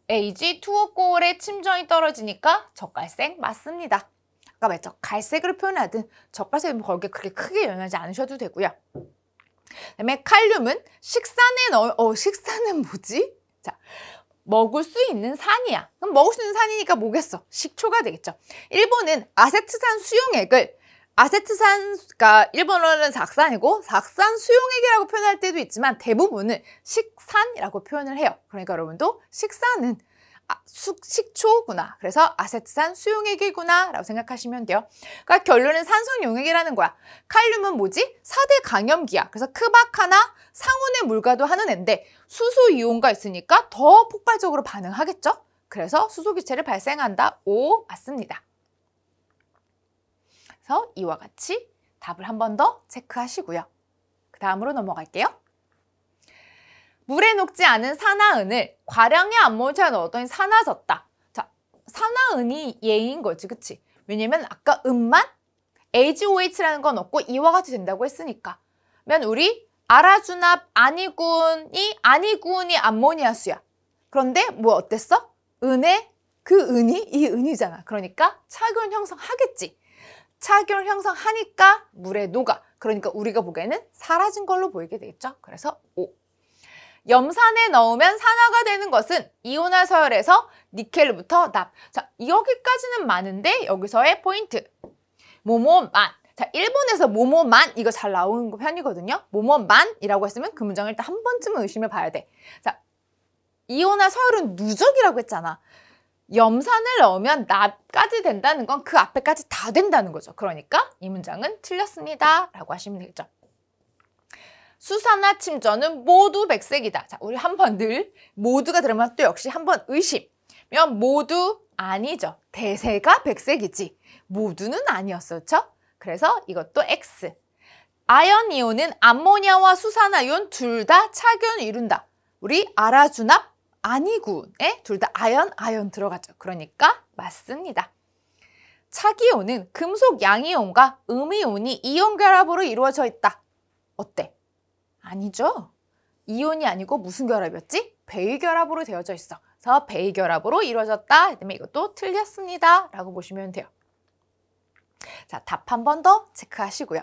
Ag2O-꼴의 침전이 떨어지니까 젓갈색 맞습니다. 아까 말했죠. 갈색으로 표현하든 젓갈색은 거기에 그렇게 크게 영향하지 않으셔도 되고요. 그다음에 칼륨은 식산에 식산은 뭐지? 자, 먹을 수 있는 산이야. 그럼 먹을 수 있는 산이니까 뭐겠어? 식초가 되겠죠. 일본은 아세트산 수용액을 그러니까 일본어는 삭산이고 삭산 수용액이라고 표현할 때도 있지만 대부분은 식산이라고 표현을 해요. 그러니까 여러분도 식산은 식초구나. 그래서 아세트산 수용액이구나 라고 생각하시면 돼요. 그러니까 결론은 산성 용액이라는 거야. 칼륨은 뭐지? 4대 강염기야. 그래서 크바카나 상온의 물과도 하는 앤데 수소 이온과 있으니까 더 폭발적으로 반응하겠죠? 그래서 수소기체를 발생한다. 오, 맞습니다. 그래서 이와 같이 답을 한 번 더 체크하시고요. 그 다음으로 넘어갈게요. 물에 녹지 않은 산화은을 과량의 암모니아에 넣었더니 산화졌다. 자, 산화은이 예인 거지, 그치? 왜냐면 아까 은만 AgOH라는 건 없고 이와 같이 된다고 했으니까. 우리 아라주납 아니군이 암모니아수야. 그런데 뭐 어땠어? 그 은이 이 은이잖아. 그러니까 착유온 형성하겠지. 착유온 형성하니까 물에 녹아. 그러니까 우리가 보기에는 사라진 걸로 보이게 되겠죠. 그래서 O. 염산에 넣으면 산화가 되는 것은 이온화 서열에서 니켈부터 납. 자, 여기까지는 많은데 여기서의 포인트. 뭐뭐만. 자, 일본에서 뭐뭐만 이거 잘 나오는 편이거든요. 뭐뭐만이라고 했으면 그 문장을 일단 한 번쯤은 의심해 봐야 돼. 자, 이온화 서열은 누적이라고 했잖아. 염산을 넣으면 납까지 된다는 건 그 앞에까지 다 된다는 거죠. 그러니까 이 문장은 틀렸습니다. 라고 하시면 되겠죠. 수산화 침전은 모두 백색이다. 자, 우리 한번 늘 모두가 들으면 또 역시 한번 의심면 모두 아니죠. 대세가 백색이지. 모두는 아니었었죠. 그래서 이것도 X. 아연 이온은 암모니아와 수산화이온 둘 다 착유온을 이룬다. 우리 아라주납 아니군에 둘 다 아연 들어가죠. 그러니까 맞습니다. 착이온은 금속 양이온과 음이온이 이온 결합으로 이루어져 있다. 어때? 아니죠. 이온이 아니고 무슨 결합이었지? 베이 결합으로 되어져 있어. 그래서 베이 결합으로 이루어졌다. 그다음에 이것도 틀렸습니다. 라고 보시면 돼요. 자, 답 한 번 더 체크하시고요.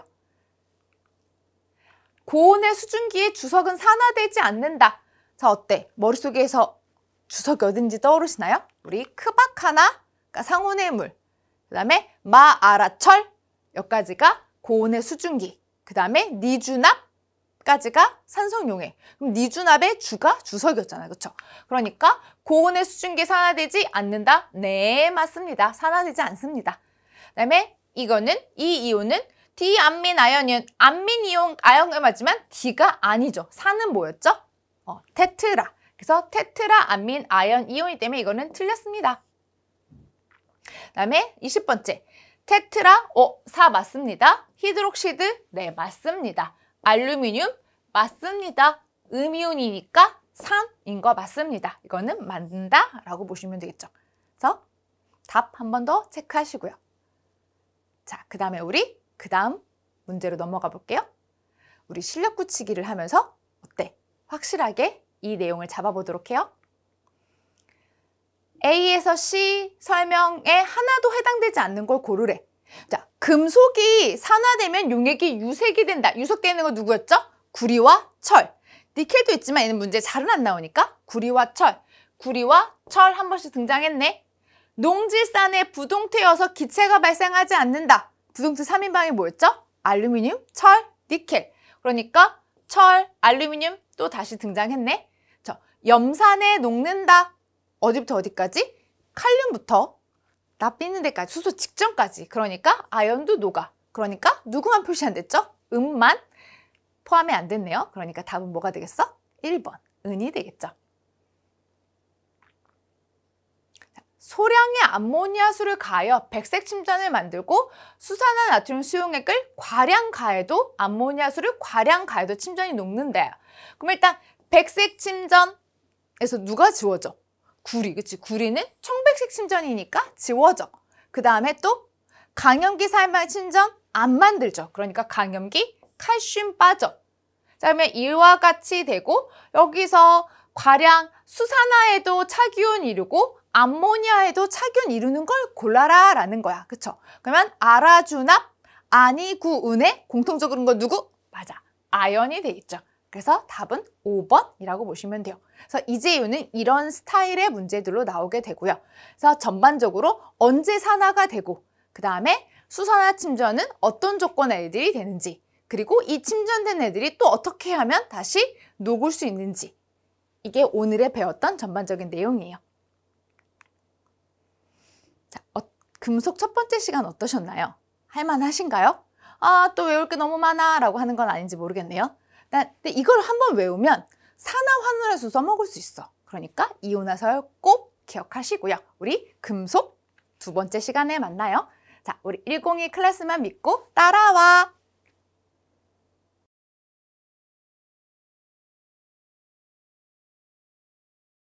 고온의 수증기의 주석은 산화되지 않는다. 자, 어때? 머릿속에서 주석이 어딘지 떠오르시나요? 우리 크바카나, 그러니까 상온의 물, 그 다음에 마아라철, 여기까지가 고온의 수증기, 그 다음에 니주납까지가 산성용해. 그럼 니주납의 주가 주석이었잖아요. 그렇죠? 그러니까 고온의 수증기 산화되지 않는다? 네, 맞습니다. 산화되지 않습니다. 그 다음에 이거는, 이 이온은 디암민 아연이온, 암민 이온 아연을 맞지만 D가 아니죠. 산은 뭐였죠? 테트라. 그래서 테트라 암민 아연 이온이기 때문에 이거는 틀렸습니다. 그 다음에 20번째. 테트라, 4 맞습니다. 히드록시드, 네, 맞습니다. 알루미늄, 맞습니다. 음이온이니까 산인 거 맞습니다. 이거는 맞는다 라고 보시면 되겠죠. 그래서 답 한 번 더 체크하시고요. 자, 그 다음에 우리 그 다음 문제로 넘어가 볼게요. 우리 실력 굳히기를 하면서 어때? 확실하게 이 내용을 잡아보도록 해요. A에서 C 설명에 하나도 해당되지 않는 걸 고르래. 자, 금속이 산화되면 용액이 유색이 된다. 유색되는 건 누구였죠? 구리와 철. 니켈도 있지만 얘는 문제에 잘은 안 나오니까 구리와 철. 구리와 철 한 번씩 등장했네. 농질산에 부동태여서 기체가 발생하지 않는다. 부동태 3인방이 뭐였죠? 알루미늄, 철, 니켈. 그러니까 철, 알루미늄 또 다시 등장했네. 염산에 녹는다. 어디부터 어디까지? 칼륨부터 납 빚는 데까지, 수소 직전까지. 그러니까 아연도 녹아. 그러니까 누구만 표시 안 됐죠? 음만 포함이 안 됐네요. 그러니까 답은 뭐가 되겠어? 1번, 은이 되겠죠. 소량의 암모니아수를 가하여 백색 침전을 만들고 수산화 나트륨 수용액을 과량 가해도 암모니아수를 과량 가해도 침전이 녹는다. 그럼 일단 백색 침전에서 누가 지워져? 구리, 그치? 구리는 청백색 침전이니까 지워져. 그 다음에 또 강염기 사용한 침전 안 만들죠. 그러니까 강염기 칼슘 빠져. 그 다음에 이와 같이 되고 여기서 과량 수산화에도 착유온 이루고 암모니아에도 착유온 이루는 걸 골라라 라는 거야. 그쵸? 그러면 아라주납, 아니구은의 공통적인 건 누구? 맞아. 아연이 되겠죠. 그래서 답은 5번이라고 보시면 돼요. 그래서 이재유는 이런 스타일의 문제들로 나오게 되고요. 그래서 전반적으로 언제 산화가 되고 그 다음에 수산화 침전은 어떤 조건의 애들이 되는지 그리고 이 침전된 애들이 또 어떻게 하면 다시 녹을 수 있는지 이게 오늘의 배웠던 전반적인 내용이에요. 자, 금속 첫 번째 시간 어떠셨나요? 할만하신가요? 아, 또 외울 게 너무 많아 라고 하는 건 아닌지 모르겠네요. 근데 이걸 한번 외우면 산화환원해서 써먹을 수 있어. 그러니까 이온화서열 꼭 기억하시고요. 우리 금속 두 번째 시간에 만나요. 자, 우리 102 클래스만 믿고 따라와.